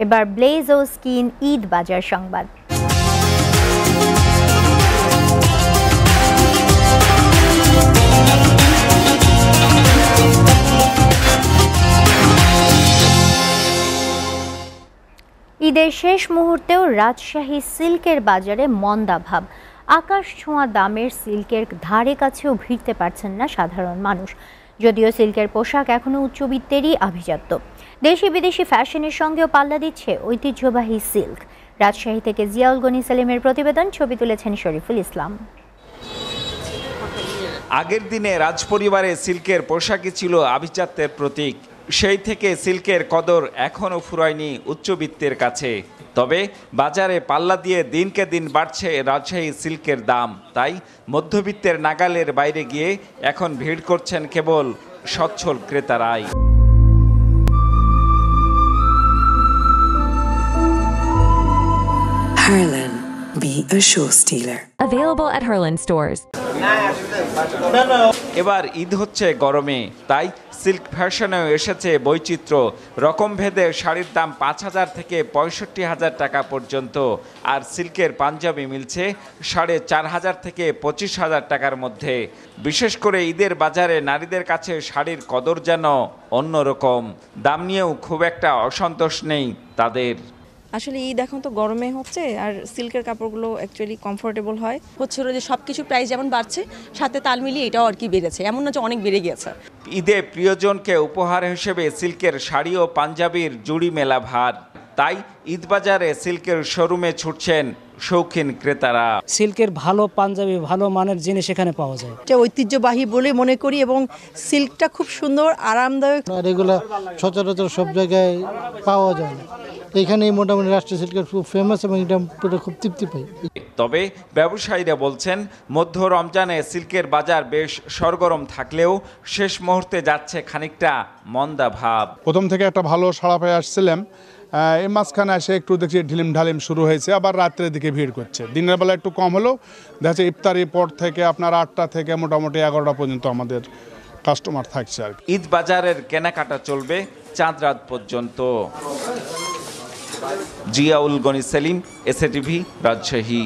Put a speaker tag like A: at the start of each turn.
A: এবার ব্লেজ ও স্কিন ঈদ বাজার সংবাদ। ঈদের শেষ মুহূর্তেও রাজশাহী সিল্কের বাজারে মন্দাভাব। আকাশ ছোঁয়া দামের সিল্কের ধারে কাছেও ভিড়তে পারছেন না সাধারণ মানুষ। যদিও সিল্কের পোশাক এখনও উচ্চবিত্তেরই আভিজাত্য। দেশি বিদেশি ফ্যাশনের সঙ্গেও পাল্লা দিচ্ছে ঐতিহ্যবাহী সিল্ক। রাজশাহী থেকে জিয়াউল গনি সেলিমের প্রতিবেদন, ছবি তুলেছেন শরীফুল ইসলাম।
B: আগের দিনে রাজপরিবারে সিল্কের পোশাকই ছিল আভিজাত্যের প্রতীক। সেই থেকে সিল্কের কদর এখনও ফুরায়নি উচ্চবিত্তের কাছে। তবে বাজারে পাল্লা দিয়ে দিনকে দিন বাড়ছে রাজশাহী সিল্কের দাম। তাই মধ্যবিত্তের নাগালের বাইরে গিয়ে এখন ভিড় করছেন কেবল সচ্ছল ক্রেতারাই।
C: Harlan, be a show stealer.
D: Available at Harlan stores.
B: এবার ঈদ হচ্ছে গরমে, তাই সিল্ক ফ্যাশনেও এসেছে বৈচিত্র্য। রকমভেদে শাড়ির দাম 5,000 থেকে 65,000 টাকা পর্যন্ত, আর সিল্কের পাঞ্জাবি মিলছে 4,500 থেকে 25,000 টাকার মধ্যে। বিশেষ করে ঈদের বাজারে নারীদের কাছে শাড়ির কদর যেন অন্যরকম। দাম নিয়েও খুব একটা অসন্তোষ নেই তাদের।
E: আসলে ঈদ এখন তো গরমে হচ্ছে, আর সিল্কের কাপড়গুলো অ্যাকচুয়ালি কমফোর্টেবল হয়।
F: হচ্ছে যে সব কিছু প্রাইস যেমন বাড়ছে, সাথে তাল মিলিয়ে এটাও আর কি বেড়েছে, এমন না যে অনেক বেড়ে গিয়েছে।
B: ঈদে প্রিয়জনকে উপহার হিসেবে সিল্কের শাড়ি ও পাঞ্জাবির জুড়ি মেলা ভার। তাই ঈদ বাজারে সিল্কের শোরুমে ছুটছেন শৌখিন ক্রেতারা।
G: সিল্কের ভালো পাঞ্জাবি, ভালো মানের জিনিস এখানে পাওয়া যায়।
H: এটা ঐতিহ্যবাহী বলে মনে করি, এবং সিল্কটা খুব সুন্দর, আরামদায়ক।
I: আর এগুলো সচরাচর সব জায়গায় পাওয়া যায় না। এখানেই মোটামুটি রাষ্ট্রীয় সিল্কের খুব ফেমাস, এবং এটা খুব তৃপ্তি পাই।
B: তবে ব্যবসায়ীরা বলছেন মধ্য রমজানে সিল্কের বাজার বেশ সরগরম থাকলেও শেষ মুহূর্তে যাচ্ছে খানিকটা মন্দা ভাব।
J: প্রথম থেকে একটা ভালো সাড়া পেয়ে আসছিলাম, এই মাঝখানে এসে একটু দেখছি ঢিলিম ঢালিম শুরু হয়েছে, আবার রাত্রের দিকে ভিড় করছে। দিনের বেলা একটু কম হলেও দেখা যাচ্ছে ইফতারির পর থেকে আপনার 8টা থেকে মোটামুটি 11টা পর্যন্ত আমাদের কাস্টমার থাকছে আর কি।
B: ঈদ বাজারের কেনাকাটা চলবে চাঁদ রাত পর্যন্ত। জিয়াউল গনি সেলিম, এসএটিভি, রাজশাহী।